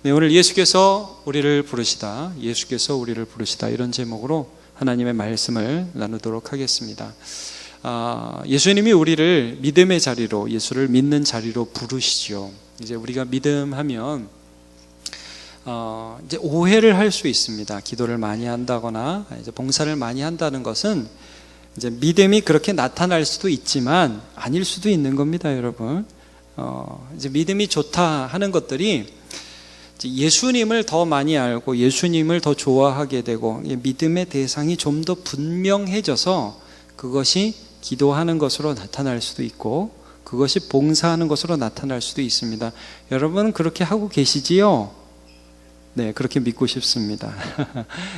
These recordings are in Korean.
네, 오늘 예수께서 우리를 부르시다, 예수께서 우리를 부르시다, 이런 제목으로 하나님의 말씀을 나누도록 하겠습니다. 예수님이 우리를 믿음의 자리로, 예수를 믿는 자리로 부르시죠. 이제 우리가 믿음하면 이제 오해를 할 수 있습니다. 기도를 많이 한다거나 이제 봉사를 많이 한다는 것은 이제 믿음이 그렇게 나타날 수도 있지만 아닐 수도 있는 겁니다, 여러분. 이제 믿음이 좋다 하는 것들이 예수님을 더 많이 알고 예수님을 더 좋아하게 되고 믿음의 대상이 좀 더 분명해져서 그것이 기도하는 것으로 나타날 수도 있고 그것이 봉사하는 것으로 나타날 수도 있습니다. 여러분 그렇게 하고 계시지요? 네, 그렇게 믿고 싶습니다.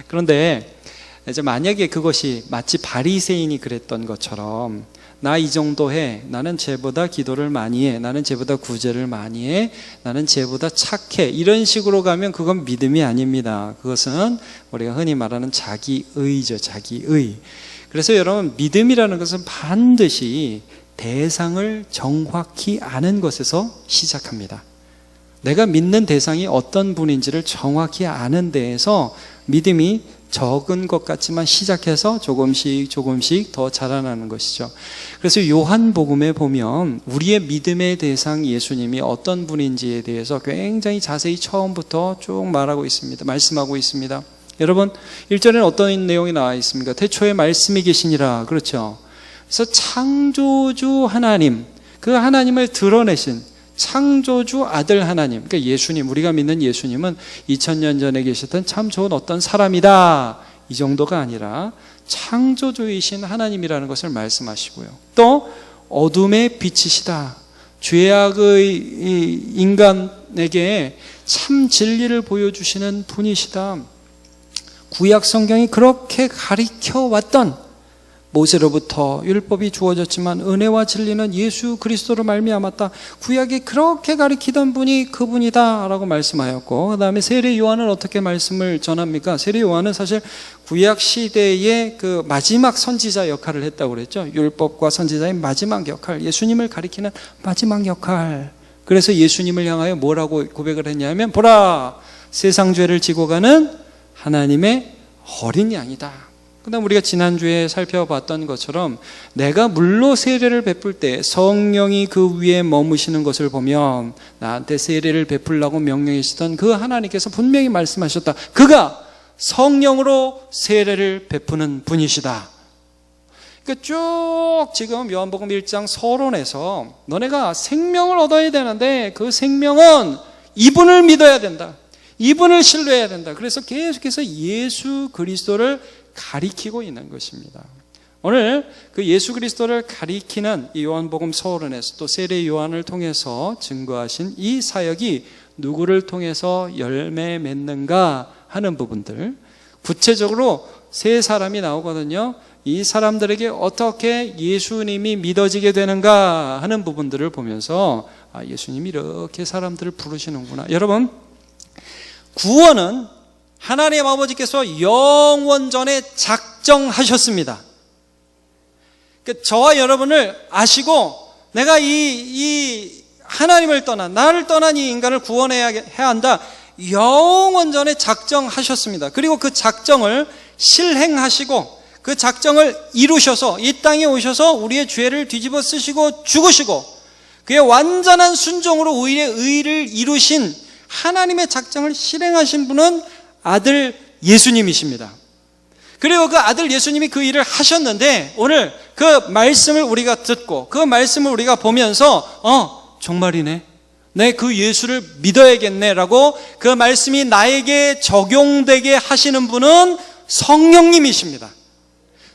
그런데 이제 만약에 그것이 마치 바리새인이 그랬던 것처럼 나 이 정도 해, 나는 쟤보다 기도를 많이 해, 나는 쟤보다 구제를 많이 해, 나는 쟤보다 착해, 이런 식으로 가면 그건 믿음이 아닙니다. 그것은 우리가 흔히 말하는 자기의죠. 자기의. 그래서 여러분, 믿음이라는 것은 반드시 대상을 정확히 아는 것에서 시작합니다. 내가 믿는 대상이 어떤 분인지를 정확히 아는 데에서 믿음이 적은 것 같지만 시작해서 조금씩 더 자라나는 것이죠. 그래서 요한복음에 보면 우리의 믿음의 대상 예수님이 어떤 분인지에 대해서 굉장히 자세히 처음부터 쭉 말하고 있습니다. 말씀하고 있습니다. 여러분 1절에는 어떤 내용이 나와 있습니까? 태초에 말씀이 계시니라. 그렇죠. 그래서 창조주 하나님, 그 하나님을 드러내신 창조주 아들 하나님, 그러니까 예수님, 우리가 믿는 예수님은 2000년 전에 계셨던 참 좋은 어떤 사람이다, 이 정도가 아니라 창조주이신 하나님이라는 것을 말씀하시고요. 또 어둠의 빛이시다, 죄악의 인간에게 참 진리를 보여주시는 분이시다. 구약 성경이 그렇게 가리켜 왔던, 모세로부터 율법이 주어졌지만 은혜와 진리는 예수 그리스도로 말미암았다, 구약이 그렇게 가리키던 분이 그분이다 라고 말씀하였고, 그 다음에 세례 요한은 어떻게 말씀을 전합니까? 세례 요한은 사실 구약 시대의 그 마지막 선지자 역할을 했다고 그랬죠. 율법과 선지자의 마지막 역할, 예수님을 가리키는 마지막 역할. 그래서 예수님을 향하여 뭐라고 고백을 했냐면, 보라, 세상 죄를 지고 가는 하나님의 어린 양이다. 그 다음 우리가 지난주에 살펴봤던 것처럼 내가 물로 세례를 베풀 때 성령이 그 위에 머무시는 것을 보면 나한테 세례를 베풀라고 명령하시던 그 하나님께서 분명히 말씀하셨다. 그가 성령으로 세례를 베푸는 분이시다. 그러니까 쭉 지금 요한복음 1장 서론에서 너네가 생명을 얻어야 되는데 그 생명은 이분을 믿어야 된다, 이분을 신뢰해야 된다. 그래서 계속해서 예수 그리스도를 가리키고 있는 것입니다. 오늘 그 예수 그리스도를 가리키는 이 요한복음 서론에서 또 세례 요한을 통해서 증거하신 이 사역이 누구를 통해서 열매 맺는가 하는 부분들, 구체적으로 세 사람이 나오거든요. 이 사람들에게 어떻게 예수님이 믿어지게 되는가 하는 부분들을 보면서 예수님이 이렇게 사람들을 부르시는구나. 여러분, 구원은 하나님 아버지께서 영원전에 작정하셨습니다. 저와 여러분을 아시고 내가 이 하나님을 떠난, 나를 떠난 이 인간을 구원해야 한다, 영원전에 작정하셨습니다. 그리고 그 작정을 실행하시고 그 작정을 이루셔서 이 땅에 오셔서 우리의 죄를 뒤집어 쓰시고 죽으시고 그의 완전한 순종으로 우리의 의를 이루신 하나님의 작정을 실행하신 분은 아들 예수님이십니다. 그리고 그 아들 예수님이 그 일을 하셨는데 오늘 그 말씀을 우리가 듣고 그 말씀을 우리가 보면서 정말이네, 내 그 예수를 믿어야겠네 라고 그 말씀이 나에게 적용되게 하시는 분은 성령님이십니다.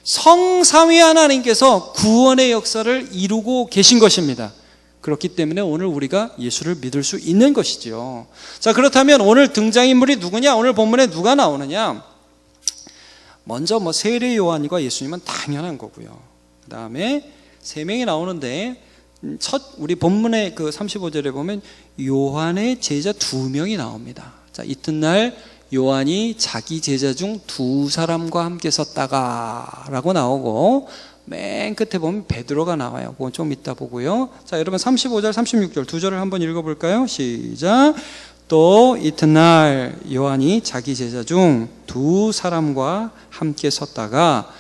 성삼위 하나님께서 구원의 역사를 이루고 계신 것입니다. 그렇기 때문에 오늘 우리가 예수를 믿을 수 있는 것이죠. 자, 그렇다면 오늘 등장인물이 누구냐? 오늘 본문에 누가 나오느냐? 먼저 세례 요한과 예수님은 당연한 거고요. 그 다음에 세 명이 나오는데 우리 본문의 그 35절에 보면 요한의 제자 2명이 나옵니다. 자, 이튿날 요한이 자기 제자 중 2사람과 함께 섰다가 라고 나오고, 맨 끝에 보면 베드로가 나와요. 그건 좀 이따 보고요. 자, 여러분 35절 36절 두 절을 한번 읽어볼까요? 시작. 또 이튿날 요한이 자기 제자 중 두 사람과 함께 섰다가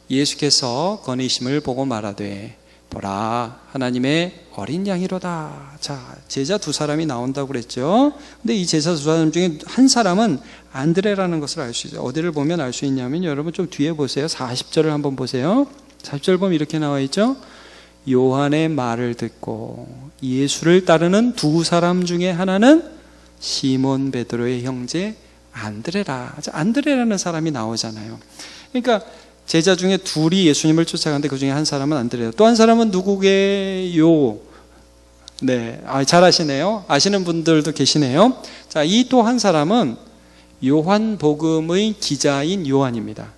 예수께서 거니심을 보고 말하되 보라 하나님의 어린 양이로다. 자, 제자 두 사람이 나온다고 그랬죠. 근데 이 제자 두 사람 중에 한 사람은 안드레라는 것을 알 수 있어요. 어디를 보면 알 수 있냐면 여러분 좀 뒤에 보세요. 40절을 한번 보세요. 40절 보면 이렇게 나와 있죠. 요한의 말을 듣고 예수를 따르는 두 사람 중에 하나는 시몬 베드로의 형제 안드레라. 안드레라는 사람이 나오잖아요. 그러니까 제자 중에 둘이 예수님을 쫓아가는데 그 중에 한 사람은 안드레라. 또 한 사람은 누구게요? 네, 잘 아시네요. 아시는 분들도 계시네요. 자, 이 또 한 사람은 요한복음의 기자인 요한입니다.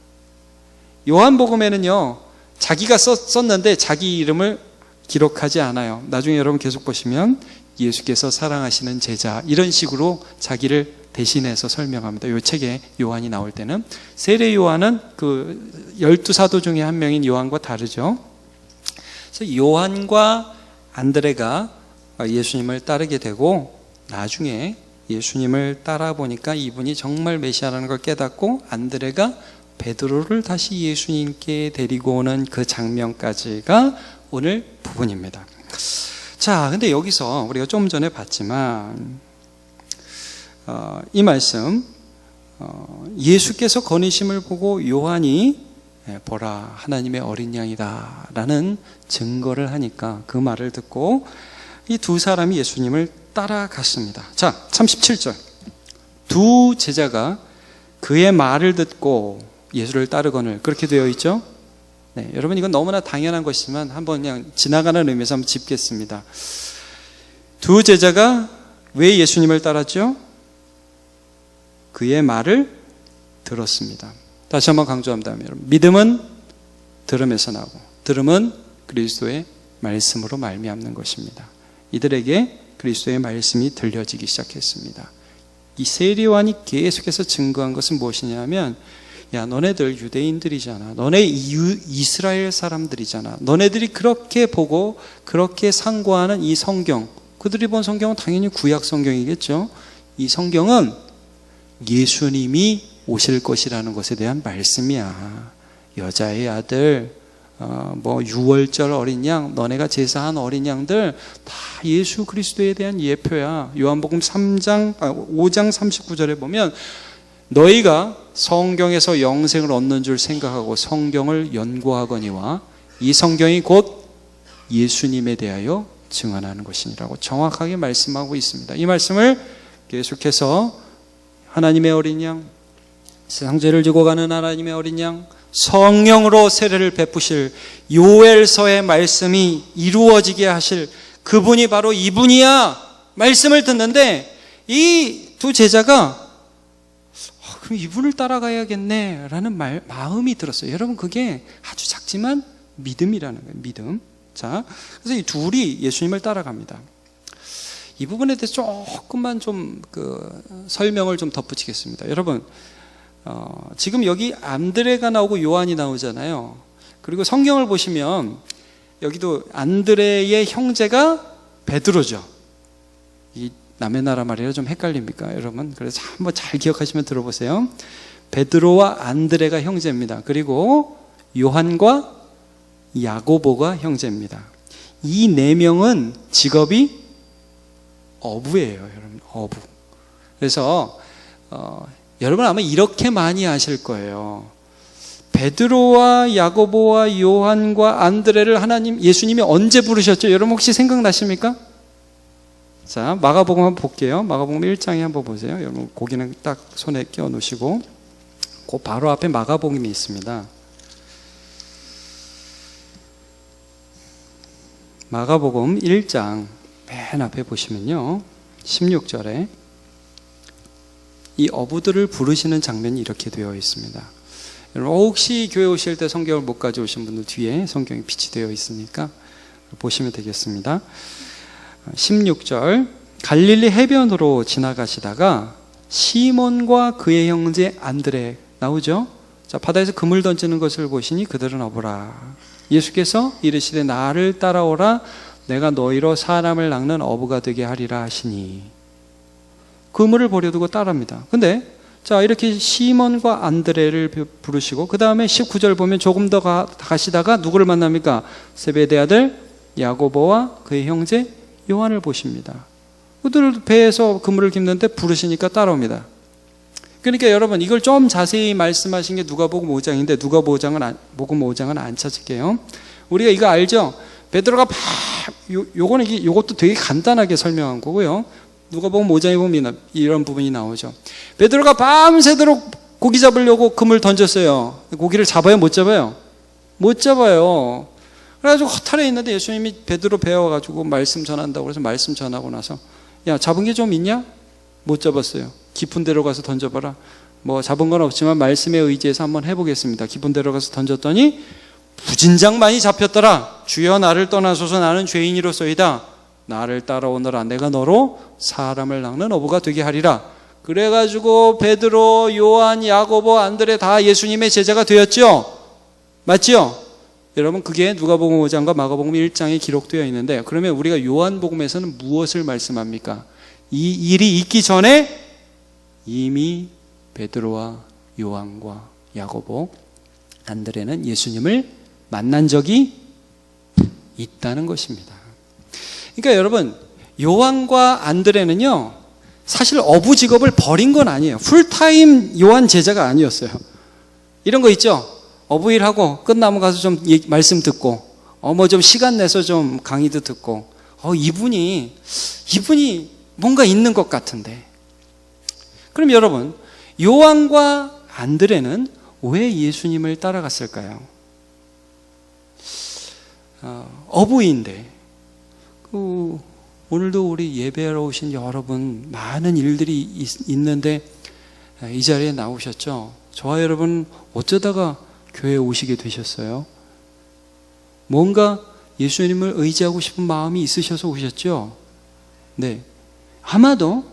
요한복음에는요, 자기가 썼는데 자기 이름을 기록하지 않아요. 나중에 여러분 계속 보시면 예수께서 사랑하시는 제자 이런 식으로 자기를 대신해서 설명합니다. 이 책에 요한이 나올 때는 세례 요한은 그 12사도 중에 한 명인 요한과 다르죠. 그래서 요한과 안드레가 예수님을 따르게 되고 나중에 예수님을 따라 보니까 이분이 정말 메시아라는 걸 깨닫고 안드레가 베드로를 다시 예수님께 데리고 오는 그 장면까지가 오늘 부분입니다. 자, 근데 여기서 우리가 좀 전에 봤지만 이 말씀 예수께서 거니심을 보고 요한이 보라 하나님의 어린 양이다 라는 증거를 하니까 그 말을 듣고 이 두 사람이 예수님을 따라갔습니다. 자, 37절 두 제자가 그의 말을 듣고 예수를 따르거늘 그렇게 되어 있죠. 네, 여러분 이건 너무나 당연한 것이지만 한번 그냥 지나가는 의미에서 한번 짚겠습니다. 두 제자가 왜 예수님을 따랐죠? 그의 말을 들었습니다. 다시 한번 강조합니다. 여러분, 믿음은 들음에서 나고 들음은 그리스도의 말씀으로 말미암는 것입니다. 이들에게 그리스도의 말씀이 들려지기 시작했습니다. 이 세례 요한이 계속해서 증거한 것은 무엇이냐면 야, 너네들 유대인들이잖아. 너네 이스라엘 사람들이잖아. 너네들이 그렇게 보고 그렇게 상고하는 이 성경, 그들이 본 성경은 당연히 구약 성경이겠죠. 이 성경은 예수님이 오실 것이라는 것에 대한 말씀이야. 여자의 아들, 유월절 어린 양, 너네가 제사한 어린 양들 다 예수 그리스도에 대한 예표야. 요한복음 5장 39절에 보면 너희가 성경에서 영생을 얻는 줄 생각하고 성경을 연구하거니와 이 성경이 곧 예수님에 대하여 증언하는 것이니라고 정확하게 말씀하고 있습니다. 이 말씀을 계속해서 하나님의 어린 양, 세상 죄를 지고 가는 하나님의 어린 양, 성령으로 세례를 베푸실 요엘서의 말씀이 이루어지게 하실 그분이 바로 이분이야 말씀을 듣는데 이 두 제자가 그럼 이분을 따라가야겠네 라는 마음이 들었어요. 여러분 그게 아주 작지만 믿음이라는 거예요. 믿음. 자, 그래서 이 둘이 예수님을 따라갑니다. 이 부분에 대해서 조금만 좀 설명을 좀 덧붙이겠습니다. 여러분 지금 여기 안드레가 나오고 요한이 나오잖아요. 그리고 성경을 보시면 여기도 안드레의 형제가 베드로죠. 이 남의 나라 말이라 좀 헷갈립니까 여러분? 그래서 한번 잘 기억하시면 들어보세요. 베드로와 안드레가 형제입니다. 그리고 요한과 야고보가 형제입니다. 이 네 명은 직업이 어부예요. 여러분 어부. 그래서 여러분 아마 이렇게 많이 아실 거예요. 베드로와 야고보와 요한과 안드레를 예수님이 언제 부르셨죠? 여러분 혹시 생각나십니까? 자, 마가복음 한번 볼게요. 마가복음 1장에 한번 보세요. 여러분 고기는 딱 손에 끼워 놓으시고 그 바로 앞에 마가복음이 있습니다. 마가복음 1장 맨 앞에 보시면요 16절에 이 어부들을 부르시는 장면이 이렇게 되어 있습니다. 여러분 혹시 교회 오실 때 성경을 못 가져오신 분들 뒤에 성경이 빛이 되어 있으니까 보시면 되겠습니다. 16절 갈릴리 해변으로 지나가시다가 시몬과 그의 형제 안드레 나오죠. 자, 바다에서 그물 던지는 것을 보시니 그들은 어부라. 예수께서 이르시되 나를 따라오라 내가 너희로 사람을 낚는 어부가 되게 하리라 하시니. 그물을 버려두고 따릅니다. 근데 자, 이렇게 시몬과 안드레를 부르시고 그 다음에 19절 보면 조금 더 가시다가 누구를 만납니까? 세베대 아들 야고보와 그의 형제 요한을 보십니다. 그들 배에서 그물을 깁는데 부르시니까 따라옵니다. 그러니까 여러분, 이걸 좀 자세히 말씀하신 게 누가복음 5장인데 누가복음 5장은 안 찾을게요. 우리가 이거 알죠? 베드로가 요것도 되게 간단하게 설명한 거고요. 누가복음 5장에 보면 이런 부분이 나오죠. 베드로가 밤새도록 고기 잡으려고 그물 던졌어요. 고기를 잡아요? 못 잡아요? 못 잡아요. 그래가지고 허탈해 있는데 예수님이 베드로 배워가지고 말씀 전한다고 그래서 말씀 전하고 나서 야, 잡은 게 좀 있냐? 못 잡았어요. 깊은 데로 가서 던져봐라. 뭐 잡은 건 없지만 말씀에 의지해서 한번 해보겠습니다. 깊은 데로 가서 던졌더니 부진장 많이 잡혔더라. 주여 나를 떠나소서 나는 죄인이로소이다. 나를 따라오너라. 내가 너로 사람을 낚는 어부가 되게 하리라. 그래가지고 베드로, 요한, 야고보, 안드레 다 예수님의 제자가 되었죠. 맞죠? 여러분, 그게 누가복음 5장과 마가복음 1장에 기록되어 있는데, 그러면 우리가 요한복음에서는 무엇을 말씀합니까? 이 일이 있기 전에 이미 베드로와 요한과 야고보, 안드레는 예수님을 만난 적이 있다는 것입니다. 그러니까 여러분, 요한과 안드레는요, 사실 어부 직업을 버린 건 아니에요. 풀타임 요한 제자가 아니었어요. 이런 거 있죠? 어부 일하고 끝나면 가서 좀 말씀 듣고, 뭐 좀 시간 내서 좀 강의도 듣고, 이분이 뭔가 있는 것 같은데. 그럼 여러분, 요한과 안드레는 왜 예수님을 따라갔을까요? 어부인데, 오늘도 우리 예배하러 오신 여러분 많은 일들이 있는데 이 자리에 나오셨죠? 저와 여러분 어쩌다가 교회에 오시게 되셨어요? 뭔가 예수님을 의지하고 싶은 마음이 있으셔서 오셨죠? 네. 아마도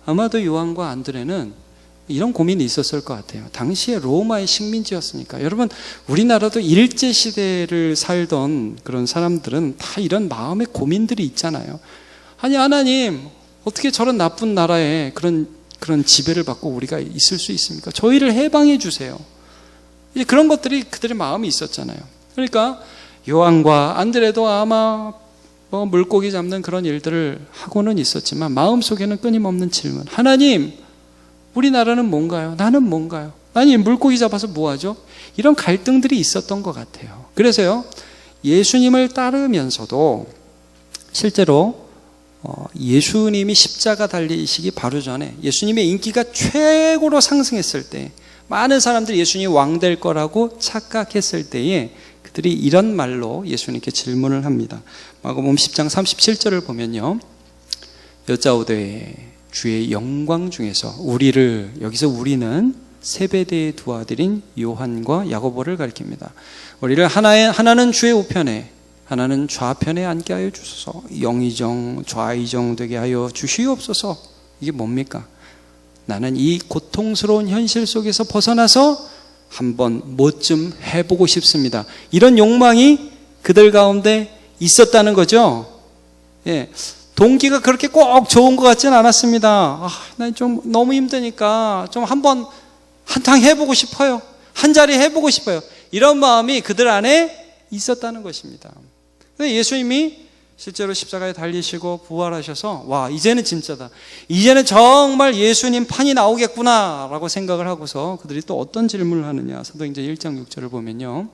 요한과 안드레는 이런 고민이 있었을 것 같아요. 당시에 로마의 식민지였으니까. 여러분, 우리나라도 일제시대를 살던 그런 사람들은 다 이런 마음의 고민들이 있잖아요. 아니, 하나님, 어떻게 저런 나쁜 나라에 그런 지배를 받고 우리가 있을 수 있습니까? 저희를 해방해 주세요. 이제 그런 것들이 그들의 마음이 있었잖아요. 그러니까 요한과 안드레도 아마 물고기 잡는 그런 일들을 하고는 있었지만 마음속에는 끊임없는 질문. 하나님, 우리나라는 뭔가요? 나는 뭔가요? 아니, 물고기 잡아서 뭐하죠? 이런 갈등들이 있었던 것 같아요. 그래서요, 예수님을 따르면서도 실제로 예수님이 십자가 달리시기 바로 전에 예수님의 인기가 최고로 상승했을 때, 많은 사람들이 예수님이 왕 될 거라고 착각했을 때에 그들이 이런 말로 예수님께 질문을 합니다. 마가복음 10장 37절을 보면요, 여짜오되 주의 영광 중에서 여기서 우리는 세베대의 두 아들인 요한과 야고보를 가리킵니다. 우리를 하나는 주의 우편에 하나는 좌편에 앉게 하여 주소서. 영의정 좌의정 되게 하여 주시옵소서. 이게 뭡니까? 나는 이 고통스러운 현실 속에서 벗어나서 한번 뭐 좀 해보고 싶습니다. 이런 욕망이 그들 가운데 있었다는 거죠. 예, 동기가 그렇게 꼭 좋은 것 같지는 않았습니다. 난 좀 너무 힘드니까 좀 한탕 해보고 싶어요. 한 자리 해보고 싶어요. 이런 마음이 그들 안에 있었다는 것입니다. 예수님이 실제로 십자가에 달리시고 부활하셔서 와, 이제는 진짜다. 이제는 정말 예수님 판이 나오겠구나 라고 생각을 하고서 그들이 또 어떤 질문을 하느냐. 사도행전 1장 6절을 보면요,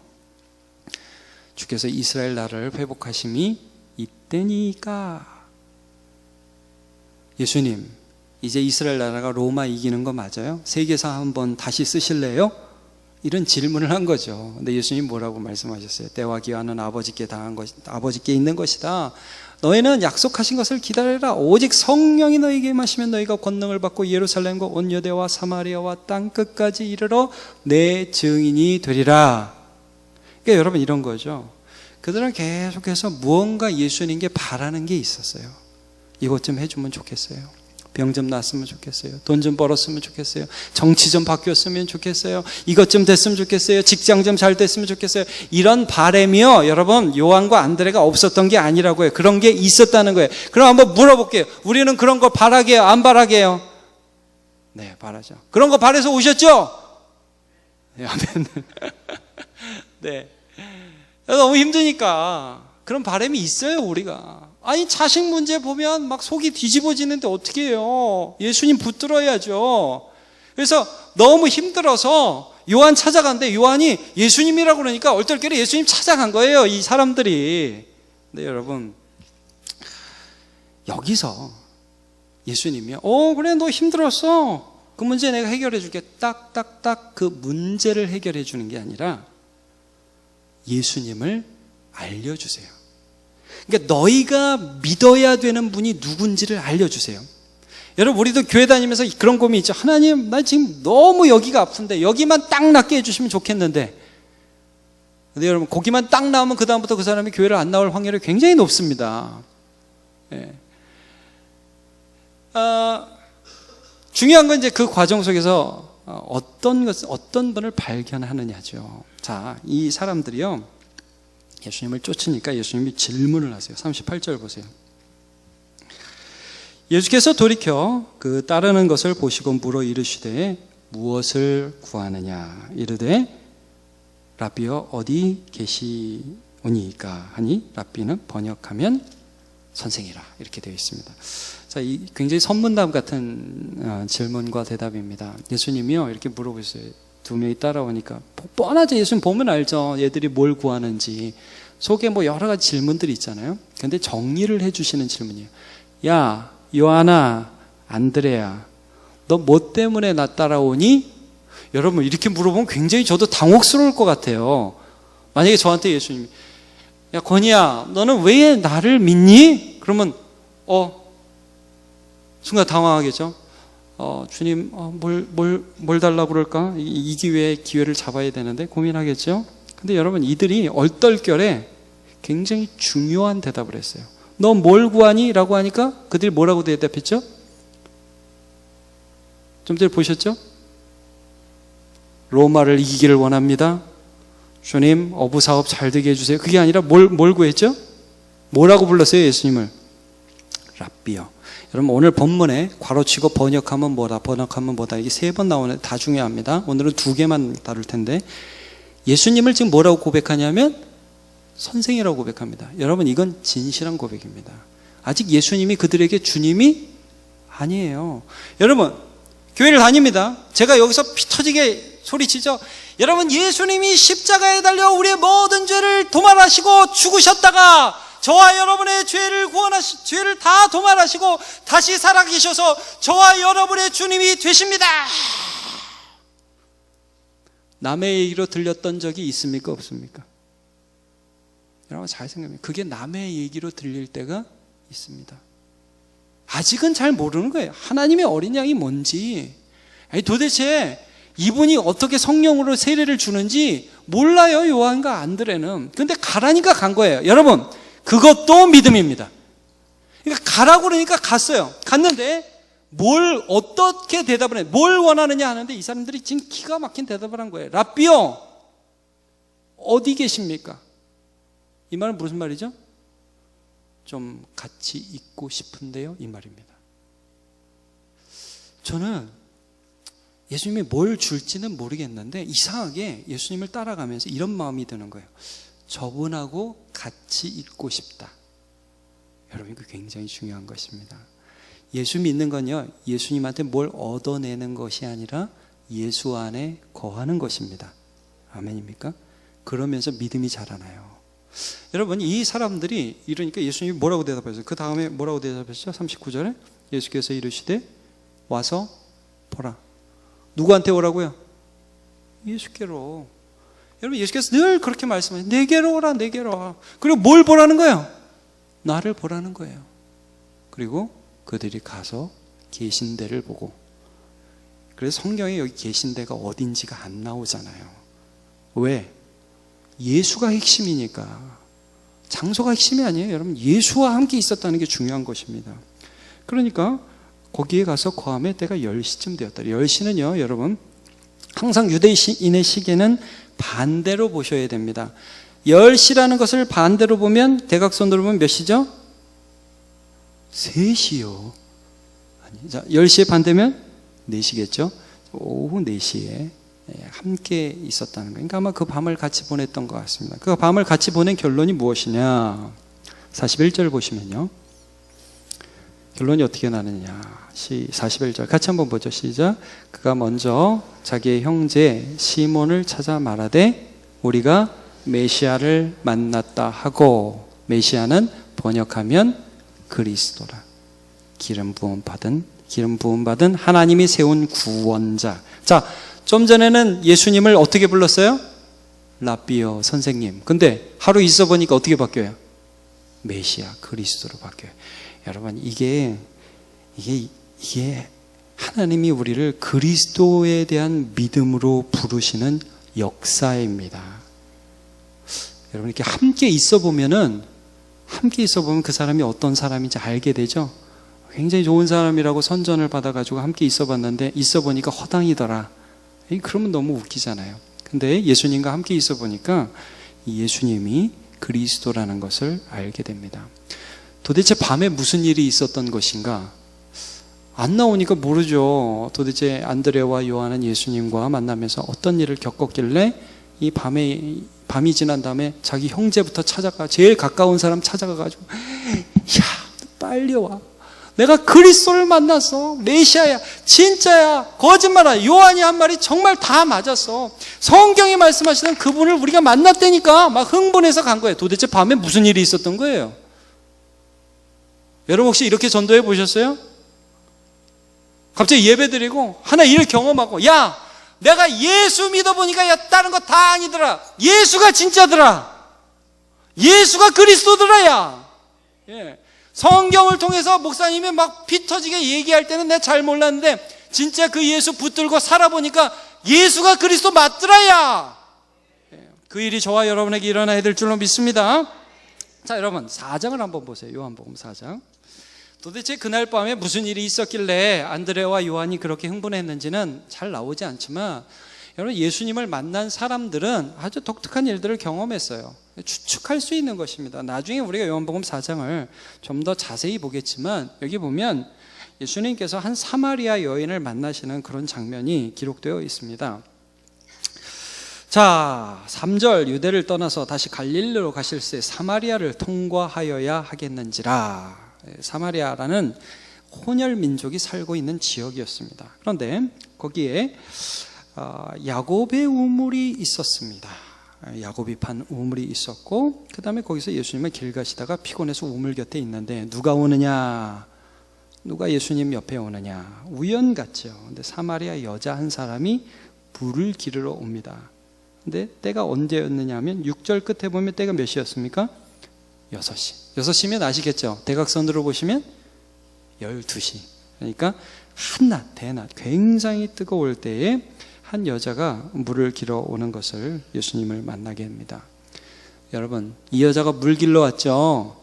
주께서 이스라엘 나라를 회복하심이 이때니까. 예수님, 이제 이스라엘 나라가 로마 이기는 거 맞아요? 세계사 한번 다시 쓰실래요? 이런 질문을 한 거죠. 근데 예수님 뭐라고 말씀하셨어요? 때와 기한은 아버지께 있는 것이다. 너희는 약속하신 것을 기다려라. 오직 성령이 너희에게 임하시면 너희가 권능을 받고 예루살렘과 온 유대와 사마리아와 땅 끝까지 이르러 내 증인이 되리라. 그러니까 여러분, 이런 거죠. 그들은 계속해서 무언가 예수님께 바라는 게 있었어요. 이것 좀 해주면 좋겠어요. 병 좀 났으면 좋겠어요. 돈 좀 벌었으면 좋겠어요. 정치 좀 바뀌었으면 좋겠어요. 이것 좀 됐으면 좋겠어요. 직장 좀 잘 됐으면 좋겠어요. 이런 바람이요, 여러분, 요한과 안드레가 없었던 게 아니라고요. 그런 게 있었다는 거예요. 그럼 한번 물어볼게요. 우리는 그런 걸 바라게요? 안 바라게요? 네, 바라죠. 그런 거 바라서 오셨죠? 네, 아멘. 네. 너무 힘드니까 그런 바람이 있어요, 우리가. 아니, 자식 문제 보면 막 속이 뒤집어지는데 어떻게 해요? 예수님 붙들어야죠. 그래서 너무 힘들어서 요한 찾아간데 요한이 예수님이라고 그러니까 얼떨결에 예수님 찾아간 거예요, 이 사람들이. 네, 여러분. 여기서 예수님이요. 그래, 너 힘들었어. 그 문제 내가 해결해 줄게. 딱딱딱 그 문제를 해결해 주는 게 아니라 예수님을 알려주세요. 그러니까 너희가 믿어야 되는 분이 누군지를 알려주세요. 여러분, 우리도 교회 다니면서 그런 고민이 있죠. 하나님, 나 지금 너무 여기가 아픈데 여기만 딱 낫게 해주시면 좋겠는데. 근데 여러분, 거기만 딱 나오면 그 다음부터 그 사람이 교회를 안 나올 확률이 굉장히 높습니다. 예. 중요한 건 이제 그 과정 속에서 어떤 분을 발견하느냐죠. 자, 이 사람들이요, 예수님을 쫓으니까 예수님이 질문을 하세요. 38절 보세요. 예수께서 돌이켜 그 따르는 것을 보시고 물어 이르시되 무엇을 구하느냐 이르되 랍비여 어디 계시오니까 하니 랍비는 번역하면 선생이라 이렇게 되어 있습니다. 자, 이 굉장히 선문답 같은 질문과 대답입니다. 예수님이요 이렇게 물어보세요. 두 명이 따라오니까 뻔하죠. 예수님 보면 알죠. 얘들이 뭘 구하는지. 속에 뭐 여러 가지 질문들이 있잖아요. 근데 정리를 해주시는 질문이에요. 야, 요한아, 안드레야, 너 뭐 때문에 나 따라오니? 여러분, 이렇게 물어보면 굉장히 저도 당혹스러울 것 같아요. 만약에 저한테 예수님이, 야, 건이야, 너는 왜 나를 믿니? 그러면 순간 당황하겠죠. 주님, 뭘 달라고 그럴까? 이 기회에 기회를 잡아야 되는데 고민하겠죠. 근데 여러분, 이들이 얼떨결에 굉장히 중요한 대답을 했어요. 너 뭘 구하니? 라고 하니까 그들이 뭐라고 대답했죠? 좀 전에 보셨죠? 로마를 이기기를 원합니다. 주님, 어부사업 잘 되게 해주세요. 그게 아니라 뭘 구했죠? 뭐라고 불렀어요, 예수님을? 랍비요. 여러분, 오늘 본문에 괄호치고 번역하면 뭐다 이게 3번 나오는데 다 중요합니다. 오늘은 2개만 다룰 텐데 예수님을 지금 뭐라고 고백하냐면 선생이라고 고백합니다. 여러분, 이건 진실한 고백입니다. 아직 예수님이 그들에게 주님이 아니에요. 여러분, 교회를 다닙니다. 제가 여기서 피 터지게 소리치죠. 여러분, 예수님이 십자가에 달려 우리의 모든 죄를 도말하시고 죽으셨다가 저와 여러분의 죄를 죄를 다 도말하시고 다시 살아계셔서 저와 여러분의 주님이 되십니다. 남의 얘기로 들렸던 적이 있습니까? 없습니까? 여러분, 잘 생각해요. 그게 남의 얘기로 들릴 때가 있습니다. 아직은 잘 모르는 거예요. 하나님의 어린 양이 뭔지. 아니, 도대체 이분이 어떻게 성령으로 세례를 주는지 몰라요, 요한과 안드레는. 근데 가라니까 간 거예요. 여러분, 그것도 믿음입니다. 그러니까 가라고 그러니까 갔어요. 갔는데 뭘 어떻게 대답을 해? 뭘 원하느냐 하는데 이 사람들이 지금 기가 막힌 대답을 한 거예요. 랍비요, 어디 계십니까? 이 말은 무슨 말이죠? 좀 같이 있고 싶은데요, 이 말입니다. 저는 예수님이 뭘 줄지는 모르겠는데 이상하게 예수님을 따라가면서 이런 마음이 드는 거예요. 저분하고 같이 있고 싶다. 여러분, 이거 굉장히 중요한 것입니다. 예수 믿는 건요, 예수님한테 뭘 얻어내는 것이 아니라 예수 안에 거하는 것입니다. 아멘입니까? 그러면서 믿음이 자라나요. 여러분, 이 사람들이 이러니까 예수님이 뭐라고 대답하셨어요? 그 다음에 뭐라고 대답하셨죠? 39절에 예수께서 이르시되 와서 보라. 누구한테 오라고요? 예수께로. 여러분, 예수께서 늘 그렇게 말씀하세요. 내게로 오라, 내게로 오라. 그리고 뭘 보라는 거예요? 나를 보라는 거예요. 그리고 그들이 가서 계신 데를 보고. 그래서 성경에 여기 계신 데가 어딘지가 안 나오잖아요. 왜? 예수가 핵심이니까. 장소가 핵심이 아니에요. 여러분, 예수와 함께 있었다는 게 중요한 것입니다. 그러니까 거기에 가서 거함의 때가 10시쯤 되었다. 10시는요, 여러분, 항상 유대인의 시계는 반대로 보셔야 됩니다. 10시라는 것을 반대로 보면, 대각선으로 보면 몇 시죠? 3시요. 자, 10시의 반대면 4시겠죠? 오후 4시에 함께 있었다는 거예요. 그러니까 아마 그 밤을 같이 보냈던 것 같습니다. 그 밤을 같이 보낸 결론이 무엇이냐? 41절 보시면요. 결론이 어떻게 나느냐? 41절 같이 한번 보죠. 시작. 그가 먼저 자기의 형제 시몬을 찾아 말하되 우리가 메시아를 만났다 하고, 메시아는 번역하면 그리스도라. 기름 부음 받은 하나님이 세운 구원자. 자, 좀 전에는 예수님을 어떻게 불렀어요? 라비어, 선생님. 근데 하루 있어 보니까 어떻게 바뀌어요? 메시아, 그리스도로 바뀌어요. 여러분, 이게 하나님이 우리를 그리스도에 대한 믿음으로 부르시는 역사입니다. 여러분, 이렇게 함께 있어 보면 그 사람이 어떤 사람인지 알게 되죠. 굉장히 좋은 사람이라고 선전을 받아가지고 함께 있어 봤는데 있어 보니까 허당이더라. 그러면 너무 웃기잖아요. 근데 예수님과 함께 있어 보니까 예수님이 그리스도라는 것을 알게 됩니다. 도대체 밤에 무슨 일이 있었던 것인가? 안 나오니까 모르죠. 도대체 안드레와 요한은 예수님과 만나면서 어떤 일을 겪었길래 이 밤이 지난 다음에 자기 형제부터 찾아가, 제일 가까운 사람 찾아가가지고, 야, 빨리 와. 내가 그리스도를 만났어. 메시아야. 진짜야. 거짓말이야. 요한이 한 말이 정말 다 맞았어. 성경이 말씀하시는 그분을 우리가 만났다니까 막 흥분해서 간 거예요. 도대체 밤에 무슨 일이 있었던 거예요? 여러분 혹시 이렇게 전도해 보셨어요? 갑자기 예배 드리고 하나 일을 경험하고, 야, 내가 예수 믿어보니까 야, 다른 거 다 아니더라. 예수가 진짜더라. 예수가 그리스도더라. 야. 예. 성경을 통해서 목사님이 막 피 터지게 얘기할 때는 내가 잘 몰랐는데 진짜 그 예수 붙들고 살아보니까 예수가 그리스도 맞더라야. 그 일이 저와 여러분에게 일어나야 될 줄로 믿습니다. 자, 여러분 4장을 한번 보세요. 요한복음 4장. 도대체 그날 밤에 무슨 일이 있었길래 안드레와 요한이 그렇게 흥분했는지는 잘 나오지 않지만, 여러분 예수님을 만난 사람들은 아주 독특한 일들을 경험했어요. 추측할 수 있는 것입니다. 나중에 우리가 요한복음 4장을 좀 더 자세히 보겠지만, 여기 보면 예수님께서 한 사마리아 여인을 만나시는 그런 장면이 기록되어 있습니다. 자, 3절. 유대를 떠나서 다시 갈릴리로 가실새 사마리아를 통과하여야 하겠는지라. 사마리아라는 혼혈 민족이 살고 있는 지역이었습니다. 그런데 거기에 야곱의 우물이 있었습니다. 야곱이 판 우물이 있었고, 그 다음에 거기서 예수님은 길 가시다가 피곤해서 우물 곁에 있는데 누가 오느냐? 누가 예수님 옆에 오느냐? 우연 같죠. 근데 사마리아 여자 한 사람이 물을 기르러 옵니다. 근데 때가 언제였느냐 하면 6절 끝에 보면 때가 몇 시였습니까? 6시. 6시면 아시겠죠? 대각선으로 보시면 12시. 그러니까 한낮, 대낮, 굉장히 뜨거울 때에 한 여자가 물을 길어 오는 것을 예수님을 만나게 합니다. 여러분, 이 여자가 물 길러 왔죠?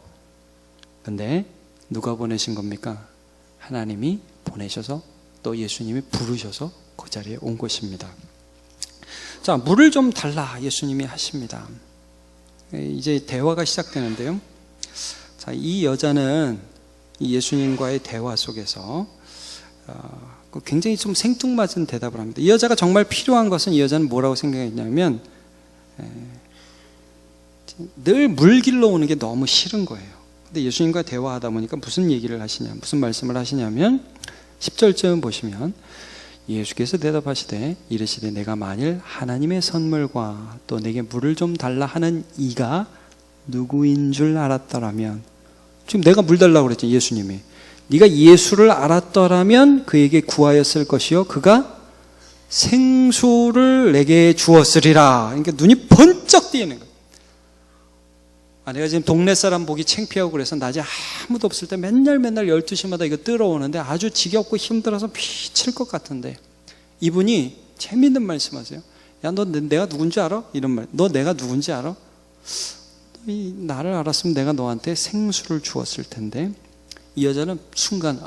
근데 누가 보내신 겁니까? 하나님이 보내셔서 또 예수님이 부르셔서 그 자리에 온 것입니다. 자, 물을 좀 달라 예수님이 하십니다. 이제 대화가 시작되는데요. 자, 이 여자는 이 예수님과의 대화 속에서 굉장히 좀 생뚱맞은 대답을 합니다. 이 여자가 정말 필요한 것은, 이 여자는 뭐라고 생각했냐면 늘 물 길러 오는 게 너무 싫은 거예요. 근데 예수님과 대화하다 보니까 무슨 얘기를 하시냐, 무슨 말씀을 하시냐면 10절쯤 보시면 예수께서 대답하시되 이르시되 내가 만일 하나님의 선물과 또 내게 물을 좀 달라 하는 이가 누구인 줄 알았더라면, 지금 내가 물 달라고 그랬죠. 예수님이 네가 예수를 알았더라면 그에게 구하였을 것이요 그가 생수를 내게 주었으리라. 그러니까 눈이 번쩍 띄는 거예요. 내가 지금 동네 사람 보기 창피하고 그래서 낮에 아무도 없을 때 맨날 12시마다 이거 들어오는데 아주 지겹고 힘들어서 미칠 것 같은데, 이분이 재밌는 말씀하세요. 야, 너 내가 누군지 알아? 이런 말. 너 내가 누군지 알아? 나를 알았으면 내가 너한테 생수를 주었을 텐데. 이 여자는 순간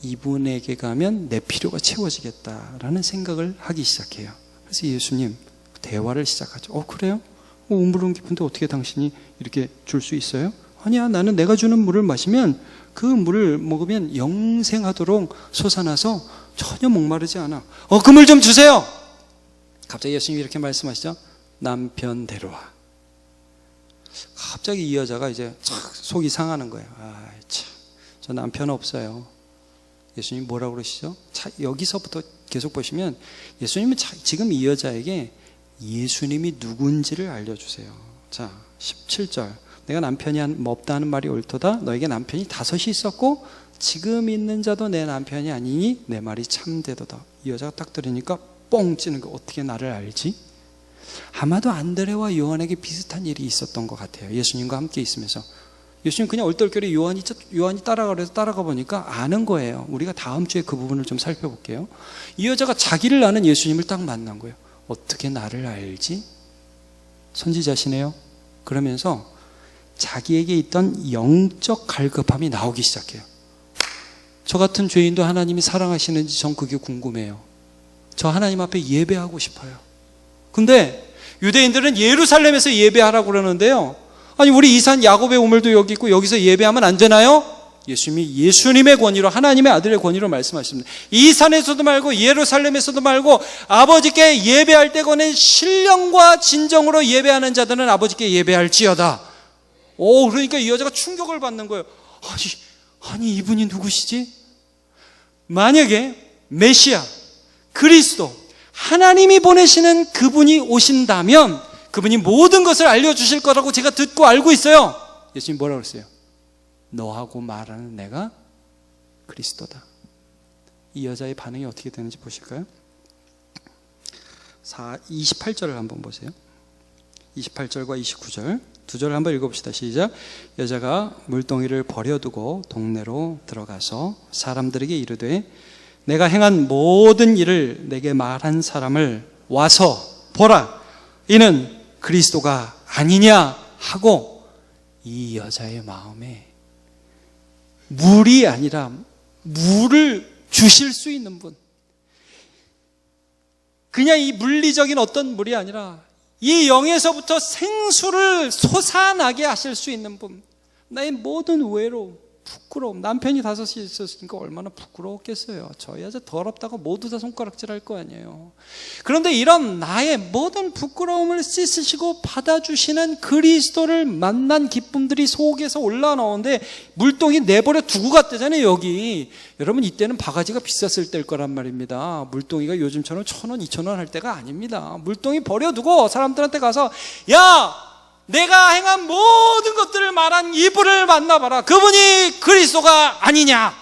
이분에게 가면 내 필요가 채워지겠다라는 생각을 하기 시작해요. 그래서 예수님 대화를 시작하죠. 그래요? 우물은 깊은데 어떻게 당신이 이렇게 줄 수 있어요? 아니야, 나는 내가 주는 물을 마시면 그 물을 먹으면 영생하도록 솟아나서 전혀 목마르지 않아. 그물 좀 주세요. 갑자기 예수님이 이렇게 말씀하시죠. 남편 데려와. 갑자기 이 여자가 이제 속이 상하는 거예요. 참, 저 남편 없어요. 예수님이 뭐라고 그러시죠? 여기서부터 계속 보시면 예수님은 지금 이 여자에게 예수님이 누군지를 알려주세요. 자, 17절. 내가 남편이 없다는 말이 옳도다. 너에게 남편이 5이 있었고 지금 있는 자도 내 남편이 아니니 내 말이 참되도다. 이 여자가 딱 들으니까 뻥 찌는 거. 어떻게 나를 알지? 아마도 안드레와 요한에게 비슷한 일이 있었던 것 같아요. 예수님과 함께 있으면서 예수님 그냥 얼떨결에 요한이 따라가 그래서 따라가 보니까 아는 거예요. 우리가 다음 주에 그 부분을 좀 살펴볼게요. 이 여자가 자기를 아는 예수님을 딱 만난 거예요. 어떻게 나를 알지? 선지자시네요. 그러면서 자기에게 있던 영적 갈급함이 나오기 시작해요. 저 같은 죄인도 하나님이 사랑하시는지 전 그게 궁금해요. 저 하나님 앞에 예배하고 싶어요. 근데 유대인들은 예루살렘에서 예배하라고 그러는데요. 아니 우리 이 산 야곱의 우물도 여기 있고 여기서 예배하면 안 되나요? 예수님이 예수님의 권위로 하나님의 아들의 권위로 말씀하십니다. 이 산에서도 말고 예루살렘에서도 말고 아버지께 예배할 때거는 신령과 진정으로 예배하는 자들은 아버지께 예배할지어다. 그러니까 이 여자가 충격을 받는 거예요. 아니 이분이 누구시지? 만약에 메시아 그리스도 하나님이 보내시는 그분이 오신다면 그분이 모든 것을 알려주실 거라고 제가 듣고 알고 있어요. 예수님 뭐라고 그랬어요? 너하고 말하는 내가 그리스도다. 이 여자의 반응이 어떻게 되는지 보실까요? 28절을 한번 보세요. 28절과 29절 두 절을 한번 읽어봅시다. 시작. 여자가 물동이를 버려두고 동네로 들어가서 사람들에게 이르되 내가 행한 모든 일을 내게 말한 사람을 와서 보라. 이는 그리스도가 아니냐 하고 이 여자의 마음에 물이 아니라 물을 주실 수 있는 분, 그냥 이 물리적인 어떤 물이 아니라 이 영에서부터 생수를 솟아나게 하실 수 있는 분, 나의 모든 외로움, 부끄러움, 남편이 5이 있었으니까 얼마나 부끄러웠겠어요. 저 여자 더럽다고 모두 다 손가락질 할 거 아니에요. 그런데 이런 나의 모든 부끄러움을 씻으시고 받아주시는 그리스도를 만난 기쁨들이 속에서 올라나오는데 물동이 내버려 두고 갔다잖아요. 여기 여러분, 이때는 바가지가 비쌌을 때일 거란 말입니다. 물동이가 요즘처럼 1,000원, 2,000원 할 때가 아닙니다. 물동이 버려두고 사람들한테 가서 야, 내가 행한 모든 것들을 말한 이분을 만나봐라. 그분이 그리스도가 아니냐.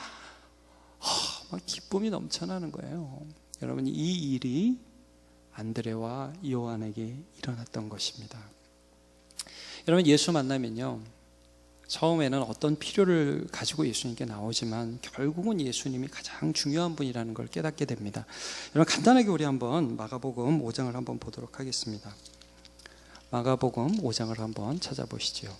막 기쁨이 넘쳐나는 거예요. 여러분, 이 일이 안드레와 요한에게 일어났던 것입니다. 여러분, 예수 만나면요, 처음에는 어떤 필요를 가지고 예수님께 나오지만 결국은 예수님이 가장 중요한 분이라는 걸 깨닫게 됩니다. 여러분, 간단하게 우리 한번 마가복음 5장을 한번 보도록 하겠습니다. 마가복음 5장을 한번 찾아보시죠.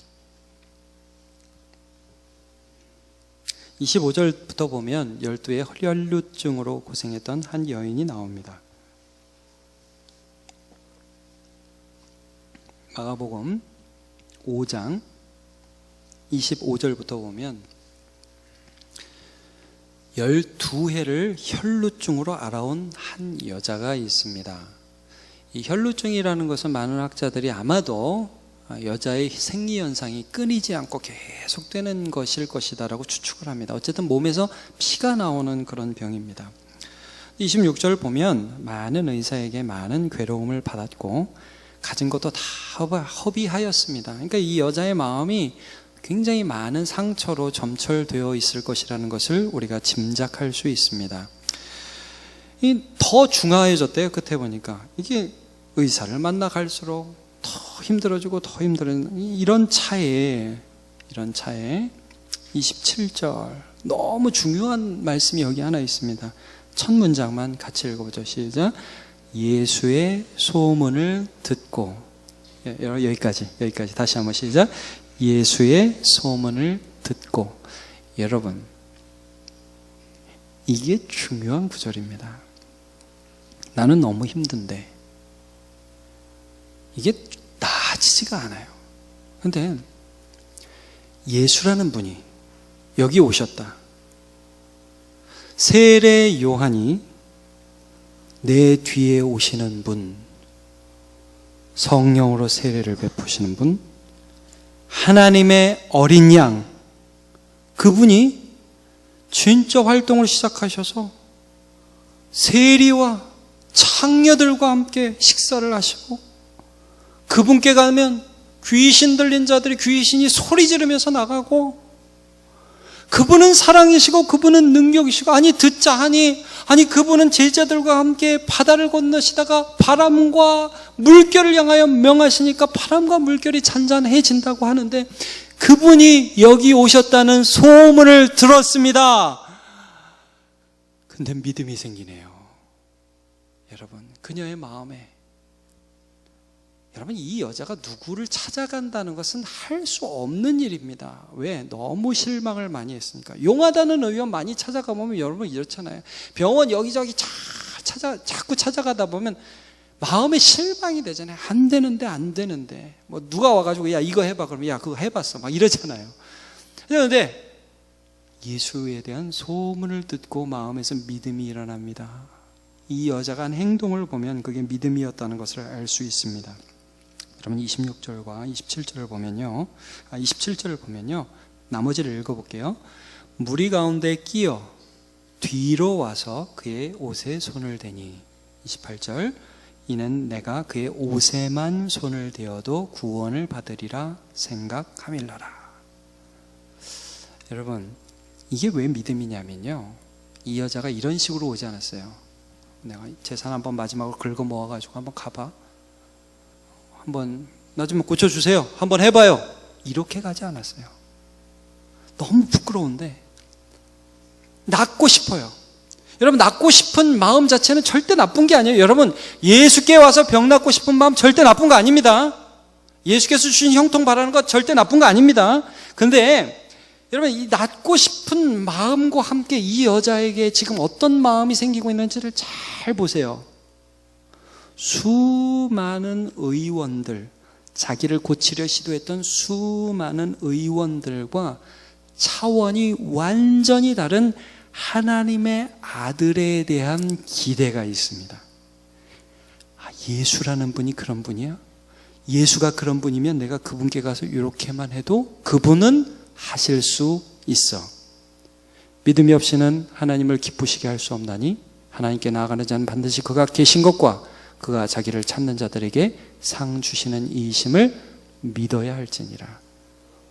25절부터 보면 12의 혈루증으로 고생했던 한 여인이 나옵니다. 마가복음 5장 25절부터 보면 12해를 혈루증으로 앓아온 한 여자가 있습니다. 이 혈루증이라는 것은 많은 학자들이 아마도 여자의 생리현상이 끊이지 않고 계속되는 것일 것이다라고 추측을 합니다. 어쨌든 몸에서 피가 나오는 그런 병입니다. 26절 보면 많은 의사에게 많은 괴로움을 받았고 가진 것도 다 허비하였습니다. 그러니까 이 여자의 마음이 굉장히 많은 상처로 점철되어 있을 것이라는 것을 우리가 짐작할 수 있습니다. 더 중화해졌대요. 끝에 보니까 이게 의사를 만나 갈수록 더 힘들어지고 더 힘들어지는 이런 차에 27절 너무 중요한 말씀이 여기 하나 있습니다. 첫 문장만 같이 읽어보죠. 시작. 예수의 소문을 듣고, 여기까지 다시 한번 시작. 예수의 소문을 듣고. 여러분, 이게 중요한 구절입니다. 나는 너무 힘든데 이게 나아지지가 않아요. 그런데 예수라는 분이 여기 오셨다. 세례 요한이 내 뒤에 오시는 분, 성령으로 세례를 베푸시는 분, 하나님의 어린 양, 그분이 진짜 활동을 시작하셔서 세리와 창녀들과 함께 식사를 하시고, 그분께 가면 귀신 들린 자들이 귀신이 소리 지르면서 나가고, 그분은 사랑이시고 그분은 능력이시고, 아니 듣자 하니 그분은 제자들과 함께 바다를 건너시다가 바람과 물결을 향하여 명하시니까 바람과 물결이 잔잔해진다고 하는데, 그분이 여기 오셨다는 소문을 들었습니다. 근데 믿음이 생기네요. 여러분, 그녀의 마음에, 여러분, 이 여자가 누구를 찾아간다는 것은 할 수 없는 일입니다. 왜? 너무 실망을 많이 했으니까. 용하다는 의원 많이 찾아가 보면 여러분 이렇잖아요. 병원 여기저기 자꾸 찾아가다 보면 마음에 실망이 되잖아요. 안 되는데 뭐 누가 와가지고 야 이거 해봐 그러면 야 그거 해봤어 막 이러잖아요. 그런데 예수에 대한 소문을 듣고 마음에서 믿음이 일어납니다. 이 여자가 한 행동을 보면 그게 믿음이었다는 것을 알 수 있습니다. 여러분 26절과 27절을 보면요, 27절을 보면요, 나머지를 읽어볼게요. 무리 가운데 끼어 뒤로 와서 그의 옷에 손을 대니, 28절, 이는 내가 그의 옷에만 손을 대어도 구원을 받으리라 생각함일러라. 여러분, 이게 왜 믿음이냐면요, 이 여자가 이런 식으로 오지 않았어요. 내가 재산 한번 마지막으로 긁어 모아가지고 한번 가봐, 한번 나 좀 고쳐주세요, 한번 해봐요, 이렇게 가지 않았어요. 너무 부끄러운데 낫고 싶어요. 여러분, 낫고 싶은 마음 자체는 절대 나쁜 게 아니에요. 여러분, 예수께 와서 병 낫고 싶은 마음 절대 나쁜 거 아닙니다. 예수께서 주신 형통 바라는 것 절대 나쁜 거 아닙니다. 그런데 여러분, 이 낫고 싶은 마음과 함께 이 여자에게 지금 어떤 마음이 생기고 있는지를 잘 보세요. 수많은 의원들, 자기를 고치려 시도했던 수많은 의원들과 차원이 완전히 다른 하나님의 아들에 대한 기대가 있습니다. 예수라는 분이 그런 분이야? 예수가 그런 분이면 내가 그분께 가서 이렇게만 해도 그분은 하실 수 있어. 믿음이 없이는 하나님을 기쁘시게 할 수 없나니 하나님께 나아가는 자는 반드시 그가 계신 것과 그가 자기를 찾는 자들에게 상 주시는 이심을 믿어야 할지니라.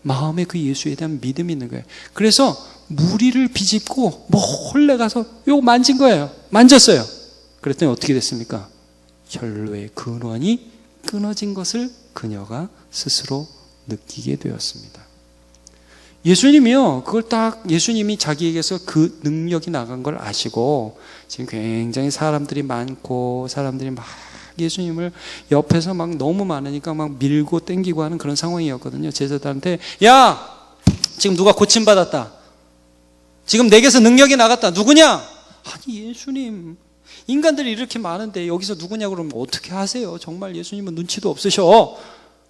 마음에 그 예수에 대한 믿음이 있는 거예요. 그래서 무리를 비집고 몰래 가서 요거 만진 거예요. 만졌어요. 그랬더니 어떻게 됐습니까? 혈로의 근원이 끊어진 것을 그녀가 스스로 느끼게 되었습니다. 예수님이요, 그걸 딱 예수님이 자기에게서 그 능력이 나간 걸 아시고 지금 굉장히 사람들이 많고 사람들이 막 예수님을 옆에서 막 너무 많으니까 막 밀고 땡기고 하는 그런 상황이었거든요. 제자들한테 야, 지금 누가 고침받았다, 지금 내게서 능력이 나갔다, 누구냐? 아니 예수님, 인간들이 이렇게 많은데 여기서 누구냐 그러면 어떻게 하세요? 정말 예수님은 눈치도 없으셔.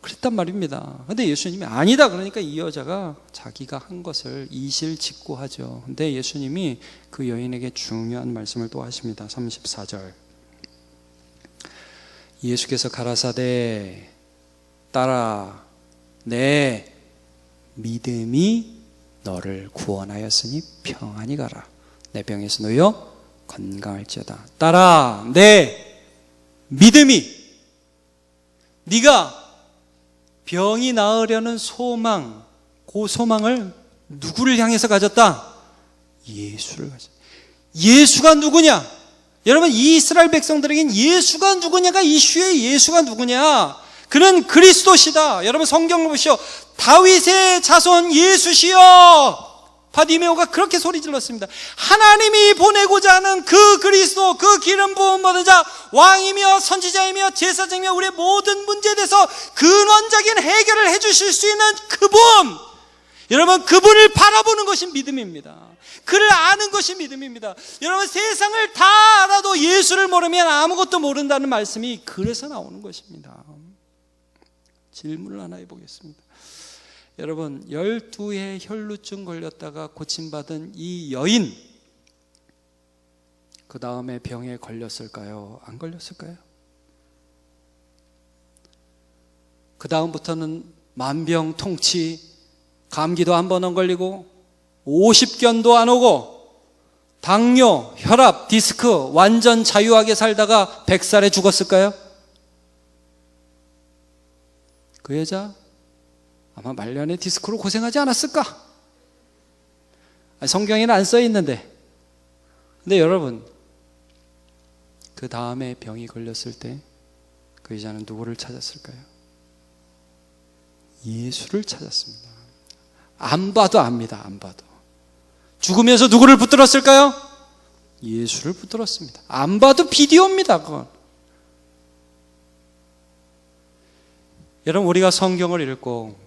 그랬단 말입니다. 근데 예수님이 아니다 그러니까 이 여자가 자기가 한 것을 이실직고하죠. 근데 예수님이 그 여인에게 중요한 말씀을 또 하십니다. 34절, 예수께서 가라사대 따라 내 믿음이 너를 구원하였으니 평안히 가라. 내 병에서 놓여 건강할지어다. 따라 내 믿음이, 네가 병이 나으려는 소망, 그 소망을 누구를 향해서 가졌다? 예수를 가졌다. 예수가 누구냐? 여러분, 이 이스라엘 백성들에겐 예수가 누구냐가 이슈예요. 예수가 누구냐? 그는 그리스도시다. 여러분, 성경을 보시오. 다윗의 자손 예수시여. 바디메오가 그렇게 소리 질렀습니다. 하나님이 보내고자 하는 그 그리스도, 그 기름 부음 받은 자, 왕이며 선지자이며 제사장이며 우리의 모든 문제에 대해서 근원적인 해결을 해주실 수 있는 그분, 여러분, 그분을 바라보는 것이 믿음입니다. 그를 아는 것이 믿음입니다. 여러분, 세상을 다 알아도 예수를 모르면 아무것도 모른다는 말씀이 그래서 나오는 것입니다. 질문을 하나 해보겠습니다. 여러분, 12해 혈루증 걸렸다가 고침받은 이 여인, 그 다음에 병에 걸렸을까요? 안 걸렸을까요? 그 다음부터는 만병통치, 감기도 한 번 안 걸리고 50견도 안 오고 당뇨, 혈압, 디스크 완전 자유하게 살다가 100살에 죽었을까요? 그 여자 아마 말년에 디스크로 고생하지 않았을까? 성경에는 안 써 있는데. 근데 여러분, 그 다음에 병이 걸렸을 때 그 여자는 누구를 찾았을까요? 예수를 찾았습니다. 안 봐도 압니다. 안 봐도. 죽으면서 누구를 붙들었을까요? 예수를 붙들었습니다. 안 봐도 비디오입니다. 그건. 여러분, 우리가 성경을 읽고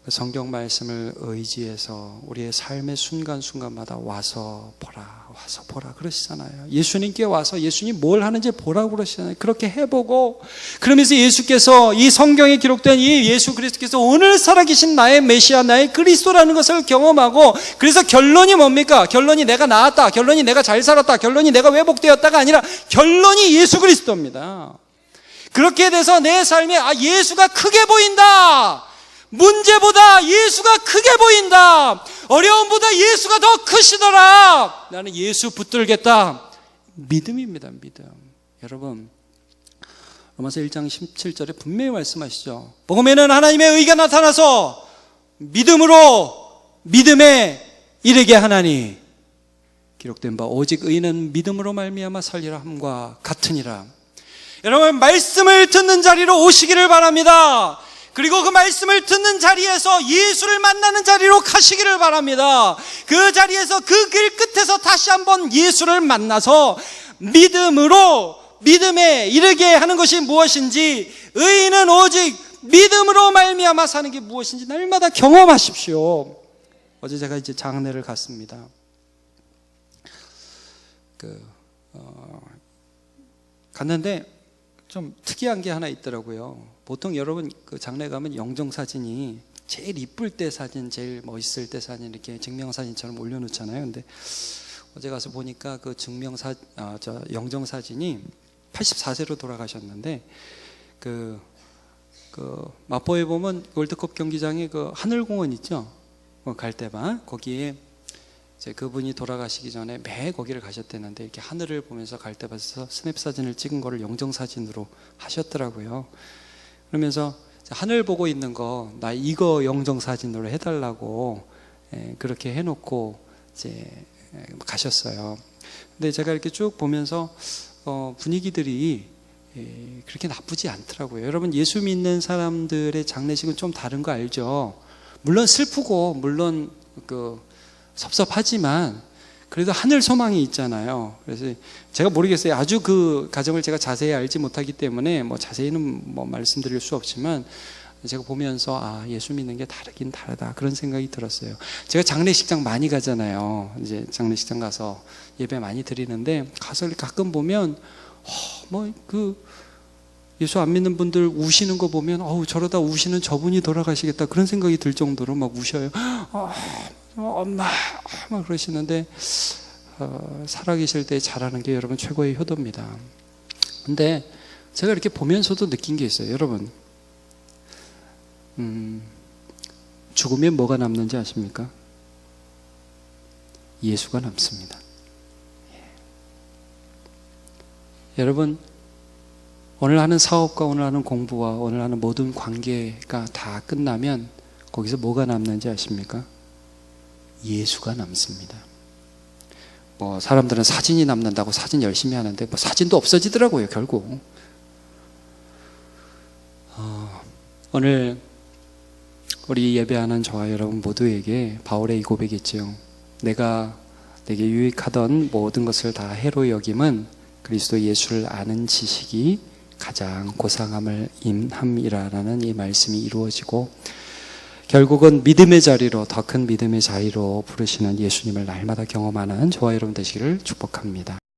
그 성경 말씀을 의지해서 우리의 삶의 순간순간마다 와서 보라 그러시잖아요. 예수님께 와서 예수님 뭘 하는지 보라고 그러시잖아요. 그렇게 해보고, 그러면서 예수께서, 이 성경에 기록된 이 예수 그리스도께서 오늘 살아계신 나의 메시아, 나의 그리스도라는 것을 경험하고, 그래서 결론이 뭡니까? 결론이 내가 나았다, 결론이 내가 잘 살았다, 결론이 내가 회복되었다가 아니라 결론이 예수 그리스도입니다. 그렇게 돼서 내 삶에 예수가 크게 보인다, 문제보다 예수가 크게 보인다, 어려움보다 예수가 더 크시더라, 나는 예수 붙들겠다. 믿음입니다. 믿음. 여러분, 로마서 1장 17절에 분명히 말씀하시죠. 복음에는 하나님의 의가 나타나서 믿음으로 믿음에 이르게 하나니 기록된 바 오직 의인은 믿음으로 말미암아 살리라 함과 같으니라. 여러분, 말씀을 듣는 자리로 오시기를 바랍니다. 그리고 그 말씀을 듣는 자리에서 예수를 만나는 자리로 가시기를 바랍니다. 그 자리에서 그 길 끝에서 다시 한번 예수를 만나서 믿음으로 믿음에 이르게 하는 것이 무엇인지, 의인은 오직 믿음으로 말미암아 사는 게 무엇인지 날마다 경험하십시오. 어제 제가 이제 장례를 갔습니다. 갔는데 좀 특이한 게 하나 있더라고요. 보통 여러분 그 장례 가면 영정사진이 제일 이쁠 때 사진, 제일 멋있을 때 사진 이렇게 증명사진처럼 올려놓잖아요. 근데 어제 가서 보니까 그 영정사진이 84세로 돌아가셨는데 그 마포에 보면 월드컵 경기장에 그 하늘공원 있죠? 갈대밭 거기에 이제 그분이 돌아가시기 전에 매 거기를 가셨대는데 이렇게 하늘을 보면서 갈대밭에서 스냅 사진을 찍은 거를 영정 사진으로 하셨더라고요. 그러면서 하늘 보고 있는 거 나 이거 영정 사진으로 해달라고 그렇게 해놓고 이제 가셨어요. 근데 제가 이렇게 쭉 보면서 분위기들이 그렇게 나쁘지 않더라고요. 여러분, 예수 믿는 사람들의 장례식은 좀 다른 거 알죠? 물론 슬프고 물론 섭섭하지만 그래도 하늘 소망이 있잖아요. 그래서 제가 모르겠어요. 아주 그 가정을 제가 자세히 알지 못하기 때문에 자세히는 말씀드릴 수 없지만 제가 보면서 예수 믿는 게 다르긴 다르다 그런 생각이 들었어요. 제가 장례식장 많이 가잖아요. 이제 장례식장 가서 예배 많이 드리는데 가서 가끔 보면 예수 안 믿는 분들 우시는 거 보면 저러다 우시는 저분이 돌아가시겠다 그런 생각이 들 정도로 막 우셔요. 엄마 막 그러시는데 살아계실 때 잘하는 게 여러분 최고의 효도입니다. 근데 제가 이렇게 보면서도 느낀 게 있어요. 여러분, 죽으면 뭐가 남는지 아십니까? 예수가 남습니다. 여러분, 오늘 하는 사업과 오늘 하는 공부와 오늘 하는 모든 관계가 다 끝나면 거기서 뭐가 남는지 아십니까? 예수가 남습니다. 사람들은 사진이 남는다고 사진 열심히 하는데 사진도 없어지더라고요, 결국. 오늘 우리 예배하는 저와 여러분 모두에게 바울의 이 고백이지요. 내가 내게 유익하던 모든 것을 다 해로 여김은 그리스도 예수를 아는 지식이 가장 고상함이라는 이 말씀이 이루어지고, 결국은 믿음의 자리로, 더 큰 믿음의 자리로 부르시는 예수님을 날마다 경험하는 저와 여러분 되시기를 축복합니다.